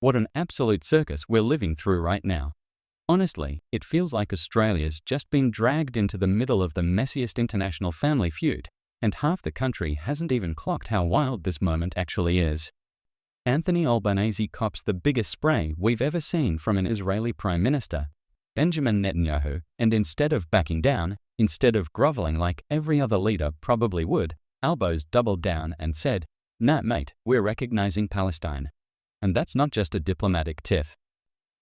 What an absolute circus we're living through right now. Honestly, it feels like Australia's just been dragged into the middle of the messiest international family feud, and half the country hasn't even clocked how wild this moment actually is. Anthony Albanese cops the biggest spray we've ever seen from an Israeli Prime Minister, Benjamin Netanyahu, and instead of backing down, instead of groveling like every other leader probably would, Albo's doubled down and said, "Nah, mate, we're recognizing Palestine." And that's not just a diplomatic tiff.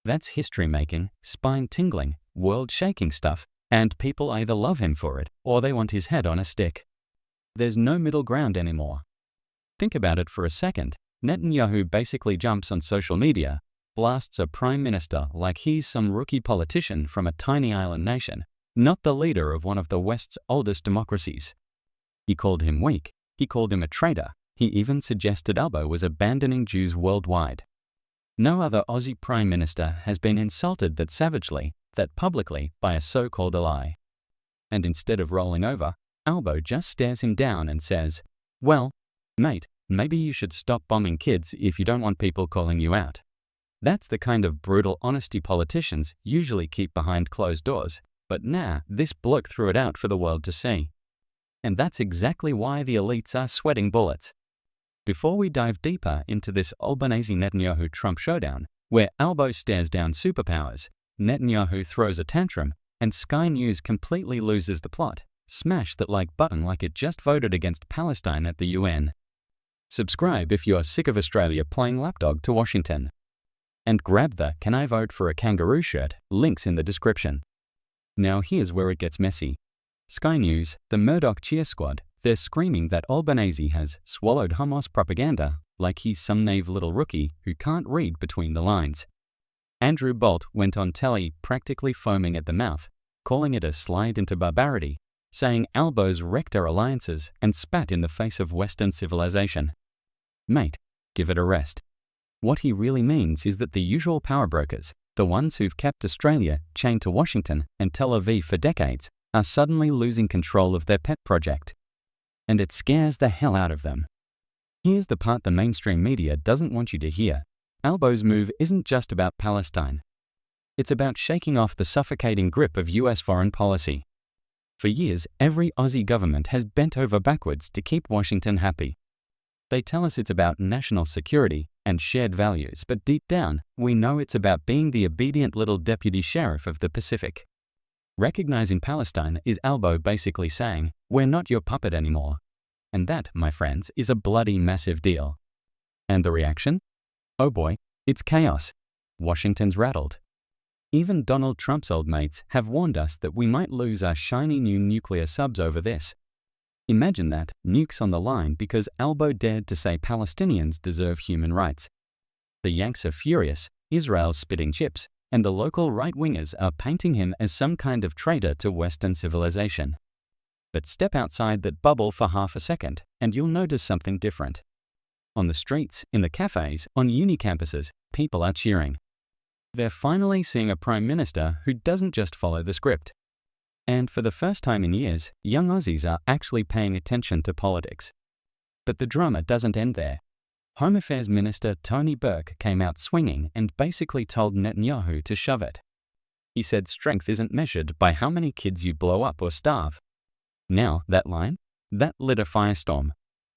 That's history-making, spine-tingling, world-shaking stuff, and people either love him for it or they want his head on a stick. There's no middle ground anymore. Think about it for a second. Netanyahu basically jumps on social media, blasts a prime minister like he's some rookie politician from a tiny island nation, not the leader of one of the West's oldest democracies. He called him weak, he called him a traitor, he even suggested Albo was abandoning Jews worldwide. No other Aussie prime minister has been insulted that savagely, that publicly, by a so-called ally. And instead of rolling over, Albo just stares him down and says, "Well, mate, maybe you should stop bombing kids if you don't want people calling you out." That's the kind of brutal honesty politicians usually keep behind closed doors, but nah, this bloke threw it out for the world to see. And that's exactly why the elites are sweating bullets. Before we dive deeper into this Albanese-Netanyahu-Trump showdown, where Albo stares down superpowers, Netanyahu throws a tantrum, and Sky News completely loses the plot, smash that like button like it just voted against Palestine at the UN. Subscribe if you're sick of Australia playing lapdog to Washington. And grab the "Can I Vote for a Kangaroo" shirt, links in the description. Now here's where it gets messy. Sky News, the Murdoch cheer squad, they're screaming that Albanese has swallowed Hamas propaganda like he's some naive little rookie who can't read between the lines. Andrew Bolt went on telly practically foaming at the mouth, calling it a slide into barbarity, saying Albo's wrecked our alliances and spat in the face of Western civilization. Mate, give it a rest. What he really means is that the usual power brokers, the ones who've kept Australia chained to Washington and Tel Aviv for decades, are suddenly losing control of their pet project. And it scares the hell out of them. Here's the part the mainstream media doesn't want you to hear. Albo's move isn't just about Palestine. It's about shaking off the suffocating grip of US foreign policy. For years, every Aussie government has bent over backwards to keep Washington happy. They tell us it's about national security and shared values, but deep down, we know it's about being the obedient little deputy sheriff of the Pacific. Recognizing Palestine is Albo basically saying, "We're not your puppet anymore." And that, my friends, is a bloody massive deal. And the reaction? Oh boy, it's chaos. Washington's rattled. Even Donald Trump's old mates have warned us that we might lose our shiny new nuclear subs over this. Imagine that, nukes on the line because Albo dared to say Palestinians deserve human rights. The Yanks are furious, Israel's spitting chips, and the local right-wingers are painting him as some kind of traitor to Western civilization. But step outside that bubble for half a second, and you'll notice something different. On the streets, in the cafes, on uni campuses, people are cheering. They're finally seeing a prime minister who doesn't just follow the script. And for the first time in years, young Aussies are actually paying attention to politics. But the drama doesn't end there. Home Affairs Minister Tony Burke came out swinging and basically told Netanyahu to shove it. He said strength isn't measured by how many kids you blow up or starve. Now, that line? That lit a firestorm.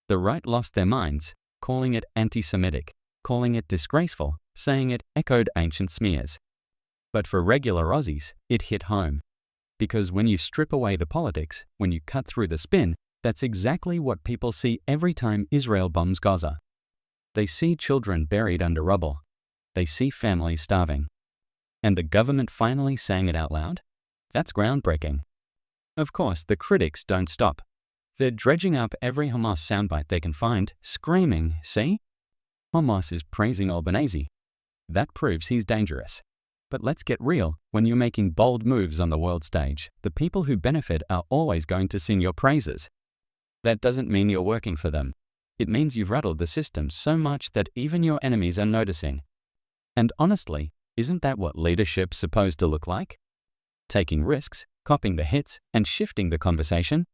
The right lost their minds, calling it anti-Semitic, calling it disgraceful, saying it echoed ancient smears. But for regular Aussies, it hit home. Because when you strip away the politics, when you cut through the spin, that's exactly what people see every time Israel bombs Gaza. They see children buried under rubble. They see families starving. And the government finally saying it out loud? That's groundbreaking. Of course, the critics don't stop. They're dredging up every Hamas soundbite they can find, screaming, "See? Hamas is praising Albanese. That proves he's dangerous." But let's get real, when you're making bold moves on the world stage, the people who benefit are always going to sing your praises. That doesn't mean you're working for them. It means you've rattled the system so much that even your enemies are noticing. And honestly, isn't that what leadership's supposed to look like? Taking risks, copying the hits, and shifting the conversation?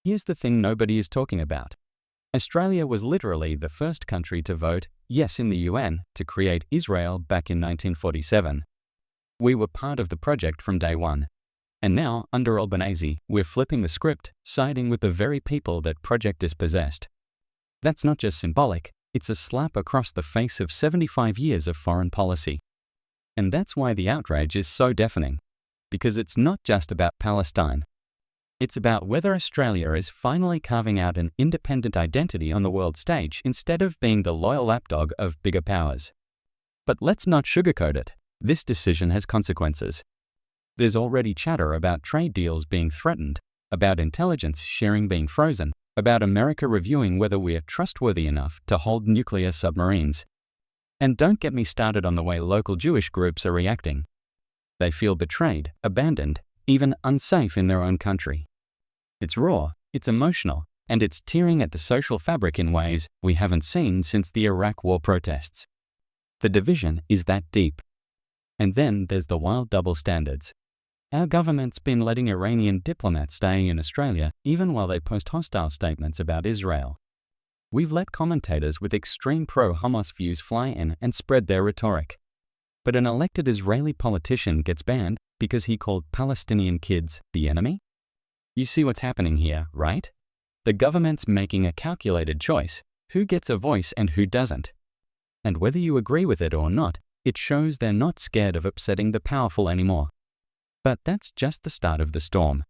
Here's the thing nobody is talking about. Australia was literally the first country to vote yes in the UN to create Israel back in 1947. We were part of the project from day one. And now, under Albanese, we're flipping the script, siding with the very people that project dispossessed. That's not just symbolic, it's a slap across the face of 75 years of foreign policy. And that's why the outrage is so deafening. Because it's not just about Palestine. It's about whether Australia is finally carving out an independent identity on the world stage instead of being the loyal lapdog of bigger powers. But let's not sugarcoat it. This decision has consequences. There's already chatter about trade deals being threatened, about intelligence sharing being frozen, about America reviewing whether we're trustworthy enough to hold nuclear submarines. And don't get me started on the way local Jewish groups are reacting. They feel betrayed, abandoned, even unsafe in their own country. It's raw, it's emotional, and it's tearing at the social fabric in ways we haven't seen since the Iraq War protests. The division is that deep. And then there's the wild double standards. Our government's been letting Iranian diplomats stay in Australia even while they post hostile statements about Israel. We've let commentators with extreme pro-Hamas views fly in and spread their rhetoric. But an elected Israeli politician gets banned because he called Palestinian kids the enemy? You see what's happening here, right? The government's making a calculated choice, who gets a voice and who doesn't. And whether you agree with it or not, it shows they're not scared of upsetting the powerful anymore. But that's just the start of the storm.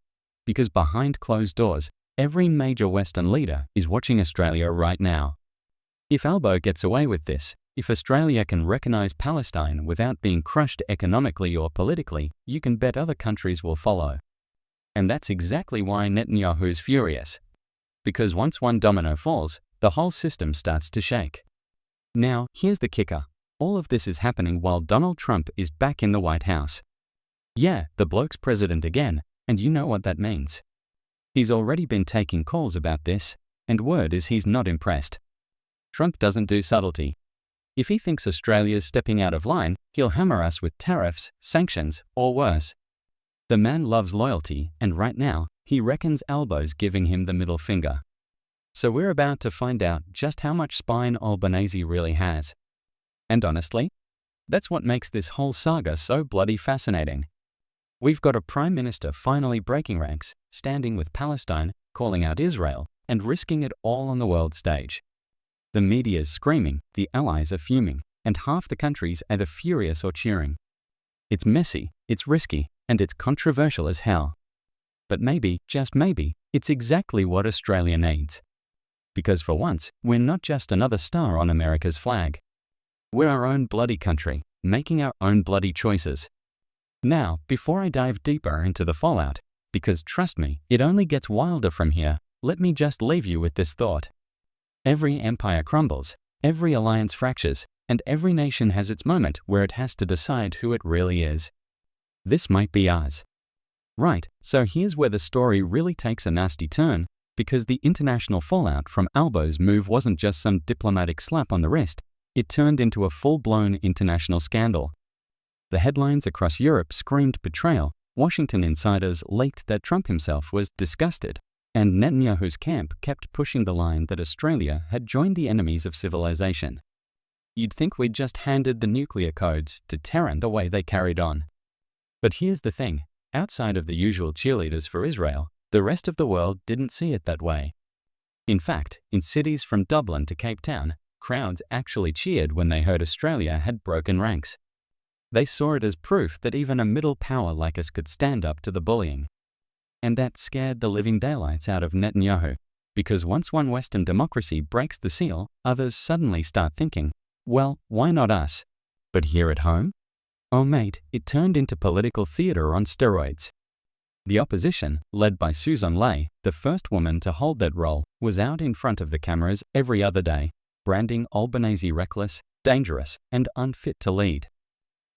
Because behind closed doors, every major Western leader is watching Australia right now. If Albo gets away with this, if Australia can recognize Palestine without being crushed economically or politically, you can bet other countries will follow. And that's exactly why Netanyahu is furious. Because once one domino falls, the whole system starts to shake. Now, here's the kicker. All of this is happening while Donald Trump is back in the White House. Yeah, the bloke's president again, and you know what that means. He's already been taking calls about this, and word is he's not impressed. Trump doesn't do subtlety. If he thinks Australia's stepping out of line, he'll hammer us with tariffs, sanctions, or worse. The man loves loyalty, and right now, he reckons Albo's giving him the middle finger. So we're about to find out just how much spine Albanese really has. And honestly, that's what makes this whole saga so bloody fascinating. We've got a Prime Minister finally breaking ranks, standing with Palestine, calling out Israel, and risking it all on the world stage. The media's screaming, the allies are fuming, and half the countries either furious or cheering. It's messy, it's risky, and it's controversial as hell. But maybe, just maybe, it's exactly what Australia needs. Because for once, we're not just another star on America's flag. We're our own bloody country, making our own bloody choices. Now, before I dive deeper into the fallout, because trust me, it only gets wilder from here, let me just leave you with this thought. Every empire crumbles, every alliance fractures, and every nation has its moment where it has to decide who it really is. This might be ours. Right, so here's where the story really takes a nasty turn, because the international fallout from Albo's move wasn't just some diplomatic slap on the wrist, it turned into a full-blown international scandal. The headlines across Europe screamed betrayal, Washington insiders leaked that Trump himself was disgusted, and Netanyahu's camp kept pushing the line that Australia had joined the enemies of civilization. You'd think we'd just handed the nuclear codes to Tehran the way they carried on. But here's the thing, outside of the usual cheerleaders for Israel, the rest of the world didn't see it that way. In fact, in cities from Dublin to Cape Town, crowds actually cheered when they heard Australia had broken ranks. They saw it as proof that even a middle power like us could stand up to the bullying. And that scared the living daylights out of Netanyahu, because once one Western democracy breaks the seal, others suddenly start thinking, well, why not us? But here at home? Oh mate, it turned into political theater on steroids. The opposition, led by Susan Ley, the first woman to hold that role, was out in front of the cameras every other day, branding Albanese reckless, dangerous, and unfit to lead.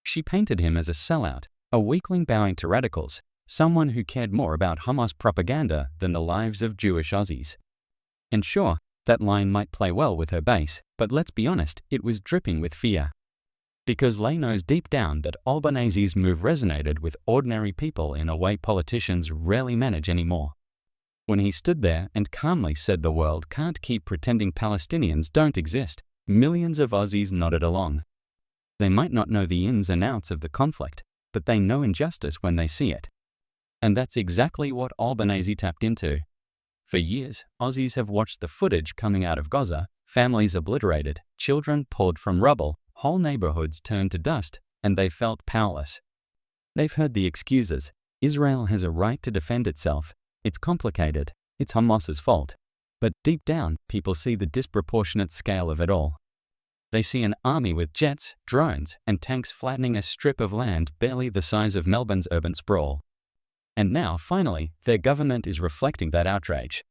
She painted him as a sellout, a weakling bowing to radicals, someone who cared more about Hamas propaganda than the lives of Jewish Aussies. And sure, that line might play well with her base, but let's be honest, it was dripping with fear. Because Ley knows deep down that Albanese's move resonated with ordinary people in a way politicians rarely manage anymore. When he stood there and calmly said the world can't keep pretending Palestinians don't exist, millions of Aussies nodded along. They might not know the ins and outs of the conflict, but they know injustice when they see it. And that's exactly what Albanese tapped into. For years, Aussies have watched the footage coming out of Gaza, families obliterated, children pulled from rubble, whole neighborhoods turned to dust, and they felt powerless. They've heard the excuses. Israel has a right to defend itself. It's complicated. It's Hamas's fault. But deep down, people see the disproportionate scale of it all. They see an army with jets, drones, and tanks flattening a strip of land barely the size of Melbourne's urban sprawl. And now, finally, their government is reflecting that outrage.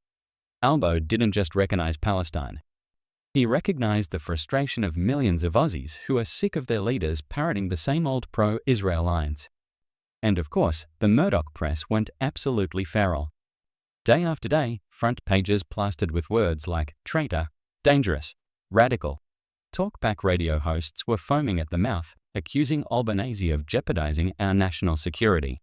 Albo didn't just recognize Palestine. He recognized the frustration of millions of Aussies who are sick of their leaders parroting the same old pro-Israel lines. And of course, the Murdoch press went absolutely feral. Day after day, front pages plastered with words like traitor, dangerous, radical. Talkback radio hosts were foaming at the mouth, accusing Albanese of jeopardizing our national security.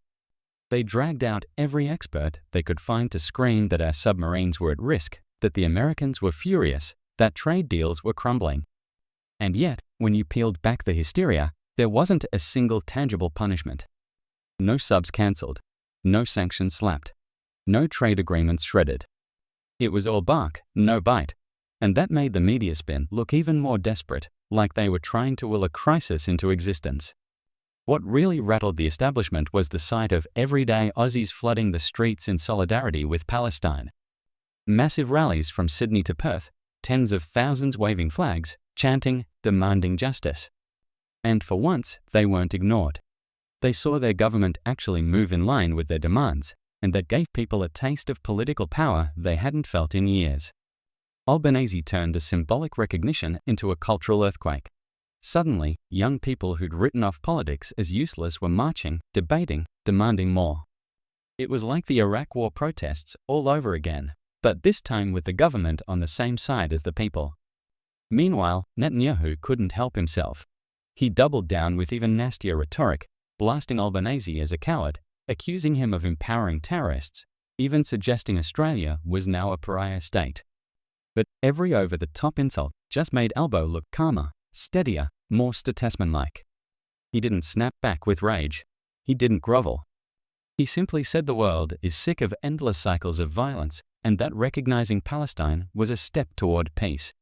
They dragged out every expert they could find to scream that our submarines were at risk, that the Americans were furious, that trade deals were crumbling. And yet, when you peeled back the hysteria, there wasn't a single tangible punishment. No subs cancelled, no sanctions slapped, no trade agreements shredded. It was all bark, no bite. And that made the media spin look even more desperate, like they were trying to will a crisis into existence. What really rattled the establishment was the sight of everyday Aussies flooding the streets in solidarity with Palestine. Massive rallies from Sydney to Perth, tens of thousands waving flags, chanting, demanding justice. And for once, they weren't ignored. They saw their government actually move in line with their demands, and that gave people a taste of political power they hadn't felt in years. Albanese turned a symbolic recognition into a cultural earthquake. Suddenly, young people who'd written off politics as useless were marching, debating, demanding more. It was like the Iraq War protests all over again, but this time with the government on the same side as the people. Meanwhile, Netanyahu couldn't help himself. He doubled down with even nastier rhetoric, blasting Albanese as a coward, accusing him of empowering terrorists, even suggesting Australia was now a pariah state. But every over-the-top insult just made Albo look calmer, steadier, more statesman-like. He didn't snap back with rage. He didn't grovel. He simply said the world is sick of endless cycles of violence and that recognizing Palestine was a step toward peace.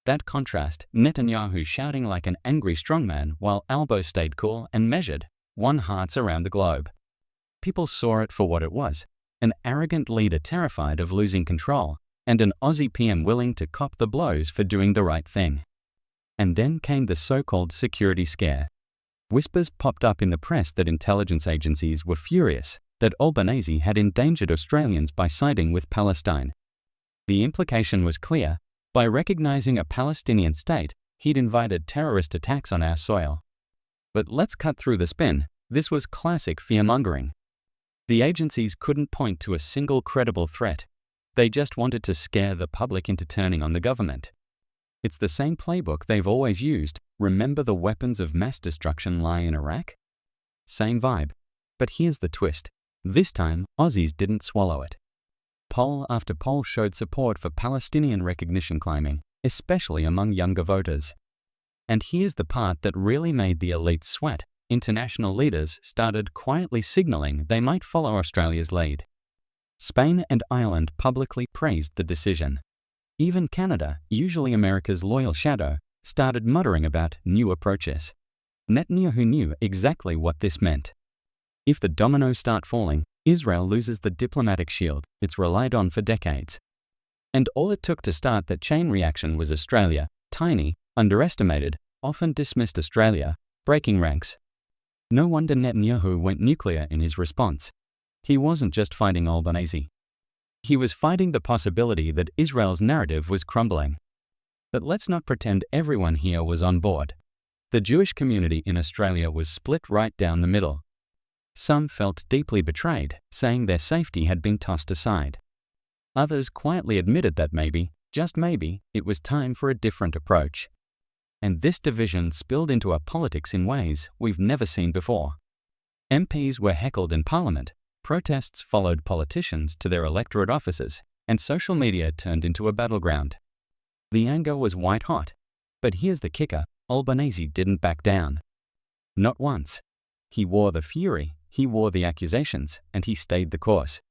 That contrast, Netanyahu shouting like an angry strongman while Albo stayed cool and measured, won hearts around the globe. People saw it for what it was, an arrogant leader terrified of losing control, and an Aussie PM willing to cop the blows for doing the right thing. And then came the so-called security scare. Whispers popped up in the press that intelligence agencies were furious, that Albanese had endangered Australians by siding with Palestine. The implication was clear. By recognizing a Palestinian state, he'd invited terrorist attacks on our soil. But let's cut through the spin. This was classic fear-mongering. The agencies couldn't point to a single credible threat. They just wanted to scare the public into turning on the government. It's the same playbook they've always used. Remember the weapons of mass destruction lie in Iraq? Same vibe. But here's the twist. This time, Aussies didn't swallow it. Poll after poll showed support for Palestinian recognition climbing, especially among younger voters. And here's the part that really made the elites sweat. International leaders started quietly signaling they might follow Australia's lead. Spain and Ireland publicly praised the decision. Even Canada, usually America's loyal shadow, started muttering about new approaches. Netanyahu knew exactly what this meant. If the dominoes start falling, Israel loses the diplomatic shield it's relied on for decades. And all it took to start that chain reaction was Australia, tiny, underestimated, often dismissed Australia, breaking ranks. No wonder Netanyahu went nuclear in his response. He wasn't just fighting Albanese. He was fighting the possibility that Israel's narrative was crumbling. But let's not pretend everyone here was on board. The Jewish community in Australia was split right down the middle. Some felt deeply betrayed, saying their safety had been tossed aside. Others quietly admitted that maybe, just maybe, it was time for a different approach. And this division spilled into our politics in ways we've never seen before. MPs were heckled in Parliament, Protests followed politicians to their electorate offices, and social media turned into a battleground. The anger was white hot. But here's the kicker, Albanese didn't back down. Not once. He wore the fury, he wore the accusations, and he stayed the course.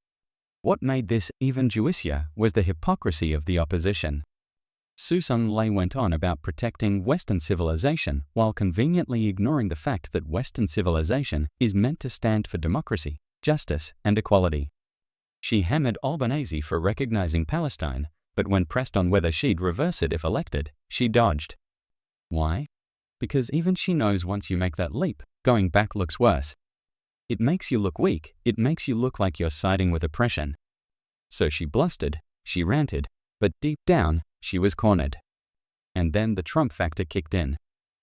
What made this even juicier was the hypocrisy of the opposition. Susan Lay went on about protecting Western civilization while conveniently ignoring the fact that Western civilization is meant to stand for democracy, justice, and equality. She hammered Albanese for recognizing Palestine, but when pressed on whether she'd reverse it if elected, she dodged. Why? Because even she knows once you make that leap, going back looks worse. It makes you look weak, it makes you look like you're siding with oppression. So she blustered, she ranted, but deep down, she was cornered. And then the Trump factor kicked in.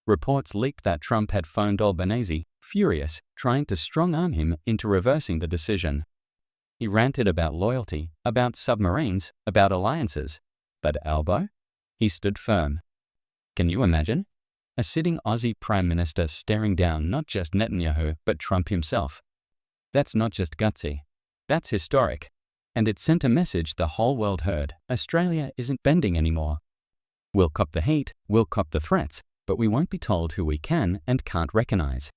Reports leaked that Trump had phoned Albanese, furious, trying to strong-arm him into reversing the decision. He ranted about loyalty, about submarines, about alliances. But Albo? He stood firm. Can you imagine? A sitting Aussie Prime Minister staring down not just Netanyahu, but Trump himself. That's not just gutsy. That's historic. And it sent a message the whole world heard. Australia isn't bending anymore. We'll cop the heat, we'll cop the threats, but we won't be told who we can and can't recognize.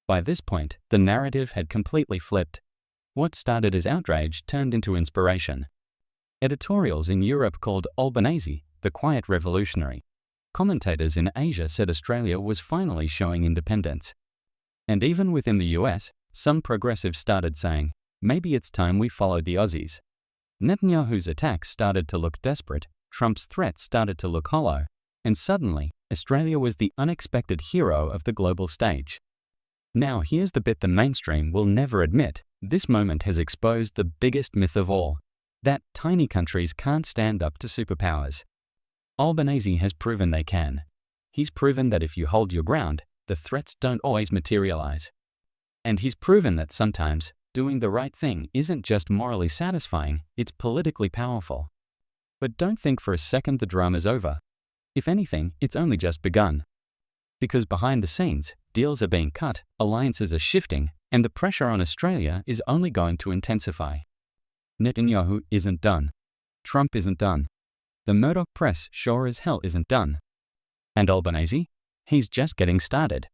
By this point, the narrative had completely flipped. What started as outrage turned into inspiration. Editorials in Europe called Albanese the quiet revolutionary. Commentators in Asia said Australia was finally showing independence. And even within the US, some progressives started saying, maybe it's time we followed the Aussies. Netanyahu's attacks started to look desperate, Trump's threats started to look hollow, and suddenly, Australia was the unexpected hero of the global stage. Now here's the bit the mainstream will never admit. This moment has exposed the biggest myth of all, that tiny countries can't stand up to superpowers. Albanese has proven they can. He's proven that if you hold your ground, the threats don't always materialize. And he's proven that sometimes, doing the right thing isn't just morally satisfying, it's politically powerful. But don't think for a second the drama's over. If anything, it's only just begun. Because behind the scenes, deals are being cut, alliances are shifting, and the pressure on Australia is only going to intensify. Netanyahu isn't done. Trump isn't done. The Murdoch press sure as hell isn't done. And Albanese? He's just getting started.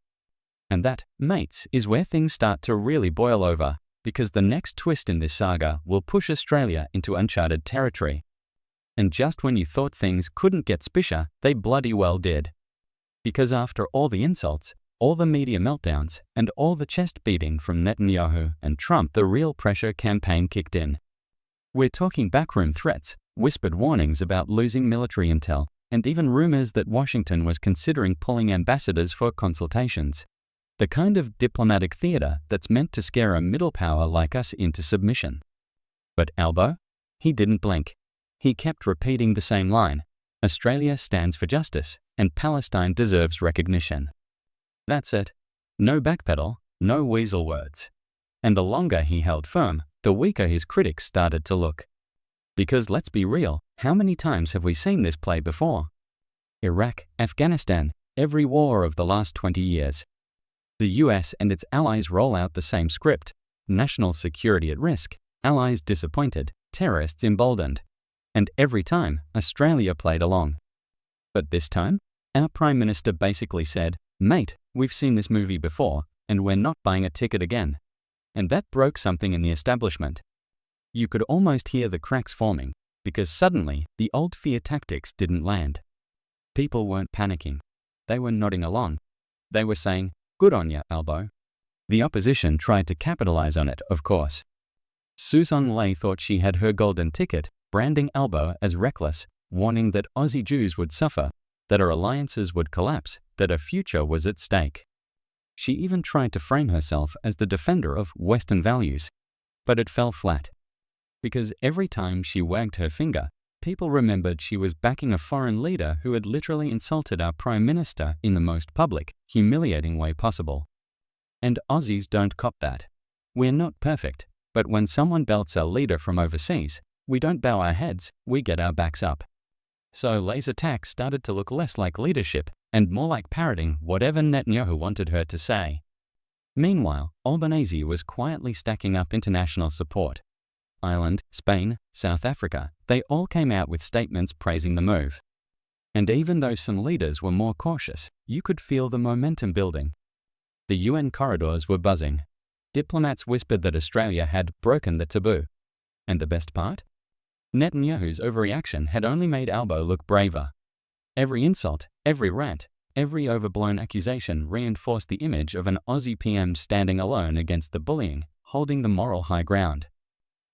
And that, mates, is where things start to really boil over, because the next twist in this saga will push Australia into uncharted territory. And just when you thought things couldn't get spisher, they bloody well did. Because after all the insults, all the media meltdowns, and all the chest beating from Netanyahu and Trump, the real pressure campaign kicked in. We're talking backroom threats, whispered warnings about losing military intel, and even rumors that Washington was considering pulling ambassadors for consultations. The kind of diplomatic theater that's meant to scare a middle power like us into submission. But Albo? He didn't blink. He kept repeating the same line. Australia stands for justice, and Palestine deserves recognition. That's it. No backpedal, no weasel words. And the longer he held firm, the weaker his critics started to look. Because let's be real, how many times have we seen this play before? Iraq, Afghanistan, every war of the last 20 years. The US and its allies roll out the same script. National security at risk, allies disappointed, terrorists emboldened. And every time, Australia played along. But this time, our Prime Minister basically said, mate, we've seen this movie before, and we're not buying a ticket again. And that broke something in the establishment. You could almost hear the cracks forming, because suddenly, the old fear tactics didn't land. People weren't panicking. They were nodding along. They were saying, good on ya, Albo. The opposition tried to capitalize on it, of course. Susan Lay thought she had her golden ticket, branding Albo as reckless, warning that Aussie Jews would suffer, that our alliances would collapse, that a future was at stake. She even tried to frame herself as the defender of Western values. But it fell flat. Because every time she wagged her finger, people remembered she was backing a foreign leader who had literally insulted our Prime Minister in the most public, humiliating way possible. And Aussies don't cop that. We're not perfect, but when someone belts our leader from overseas, we don't bow our heads, we get our backs up. So Lay's attack started to look less like leadership and more like parroting whatever Netanyahu wanted her to say. Meanwhile, Albanese was quietly stacking up international support. Ireland, Spain, South Africa, they all came out with statements praising the move. And even though some leaders were more cautious, you could feel the momentum building. The UN corridors were buzzing. Diplomats whispered that Australia had broken the taboo. And the best part? Netanyahu's overreaction had only made Albo look braver. Every insult, every rant, every overblown accusation reinforced the image of an Aussie PM standing alone against the bullying, holding the moral high ground.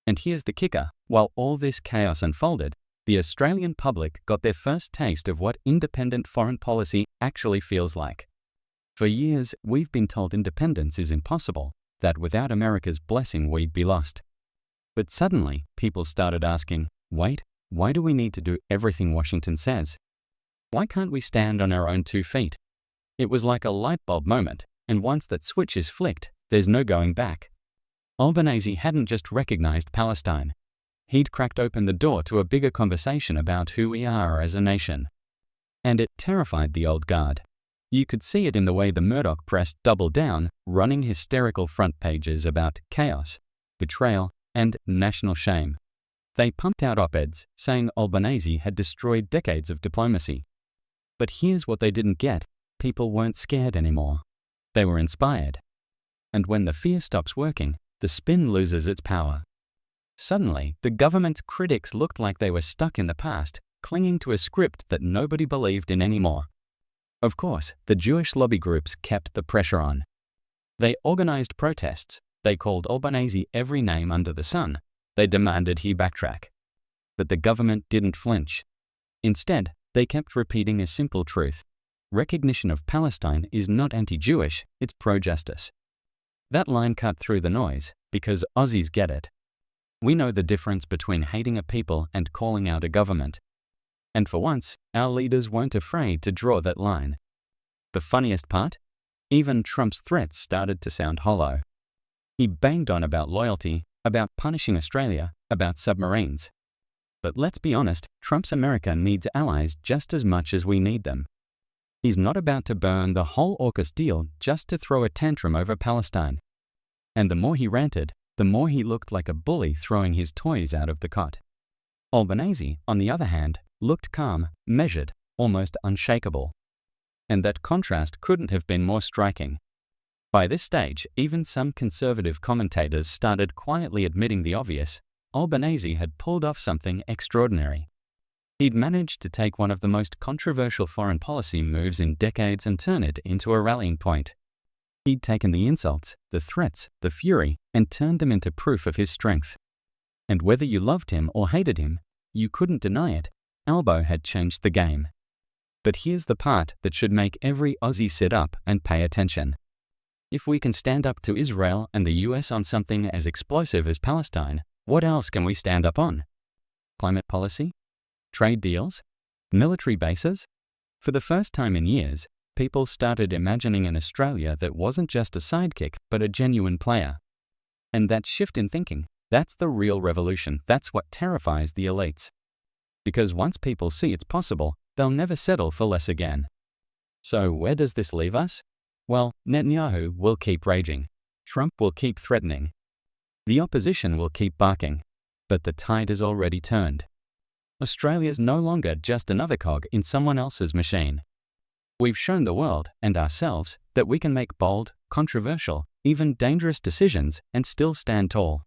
And here's the kicker: while all this chaos unfolded, the Australian public got their first taste of what independent foreign policy actually feels like. For years, we've been told independence is impossible, that without America's blessing we'd be lost. But suddenly, people started asking, wait, why do we need to do everything Washington says? Why can't we stand on our own 2 feet? It was like a light bulb moment, and once that switch is flicked, there's no going back. Albanese hadn't just recognized Palestine. He'd cracked open the door to a bigger conversation about who we are as a nation. And it terrified the old guard. You could see it in the way the Murdoch press doubled down, running hysterical front pages about chaos, betrayal, and national shame. They pumped out op-eds saying Albanese had destroyed decades of diplomacy. But here's what they didn't get: people weren't scared anymore. They were inspired. And when the fear stops working, the spin loses its power. Suddenly, the government's critics looked like they were stuck in the past, clinging to a script that nobody believed in anymore. Of course, the Jewish lobby groups kept the pressure on. They organized protests. They called Albanese every name under the sun. They demanded he backtrack. But the government didn't flinch. Instead, they kept repeating a simple truth: recognition of Palestine is not anti-Jewish, it's pro-justice. That line cut through the noise, because Aussies get it. We know the difference between hating a people and calling out a government. And for once, our leaders weren't afraid to draw that line. The funniest part? Even Trump's threats started to sound hollow. He banged on about loyalty, about punishing Australia, about submarines. But let's be honest, Trump's America needs allies just as much as we need them. He's not about to burn the whole AUKUS deal just to throw a tantrum over Palestine. And the more he ranted, the more he looked like a bully throwing his toys out of the cot. Albanese, on the other hand, looked calm, measured, almost unshakable. And that contrast couldn't have been more striking. By this stage, even some conservative commentators started quietly admitting the obvious: Albanese had pulled off something extraordinary. He'd managed to take one of the most controversial foreign policy moves in decades and turn it into a rallying point. He'd taken the insults, the threats, the fury, and turned them into proof of his strength. And whether you loved him or hated him, you couldn't deny it: Albo had changed the game. But here's the part that should make every Aussie sit up and pay attention. If we can stand up to Israel and the US on something as explosive as Palestine, what else can we stand up on? Climate policy? Trade deals? Military bases? For the first time in years, people started imagining an Australia that wasn't just a sidekick, but a genuine player. And that shift in thinking, that's the real revolution. That's what terrifies the elites. Because once people see it's possible, they'll never settle for less again. So where does this leave us? Well, Netanyahu will keep raging. Trump will keep threatening. The opposition will keep barking. But the tide has already turned. Australia's no longer just another cog in someone else's machine. We've shown the world and ourselves that we can make bold, controversial, even dangerous decisions and still stand tall.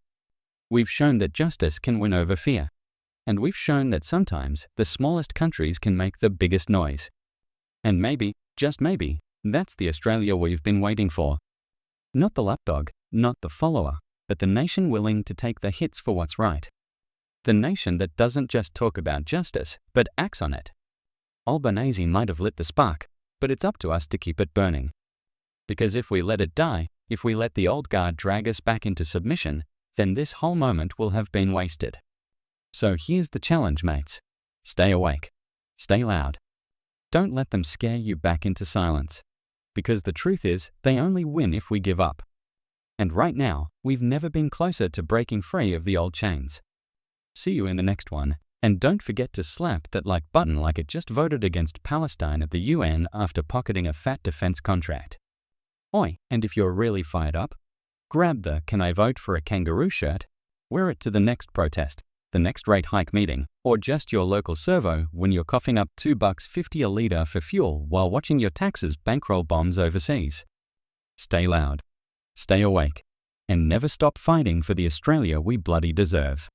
We've shown that justice can win over fear. And we've shown that sometimes the smallest countries can make the biggest noise. And maybe, just maybe, that's the Australia we've been waiting for. Not the lapdog, not the follower, but the nation willing to take the hits for what's right. The nation that doesn't just talk about justice, but acts on it. Albanese might have lit the spark, but it's up to us to keep it burning. Because if we let it die, if we let the old guard drag us back into submission, then this whole moment will have been wasted. So here's the challenge, mates. Stay awake. Stay loud. Don't let them scare you back into silence. Because the truth is, they only win if we give up. And right now, we've never been closer to breaking free of the old chains. See you in the next one, and don't forget to slap that like button like it just voted against Palestine at the UN after pocketing a fat defense contract. Oi, and if you're really fired up, grab the "Can I vote for a kangaroo" shirt, wear it to the next protest, the next rate hike meeting, or just your local servo when you're coughing up $2.50 a litre for fuel while watching your taxes bankroll bombs overseas. Stay loud, stay awake, and never stop fighting for the Australia we bloody deserve.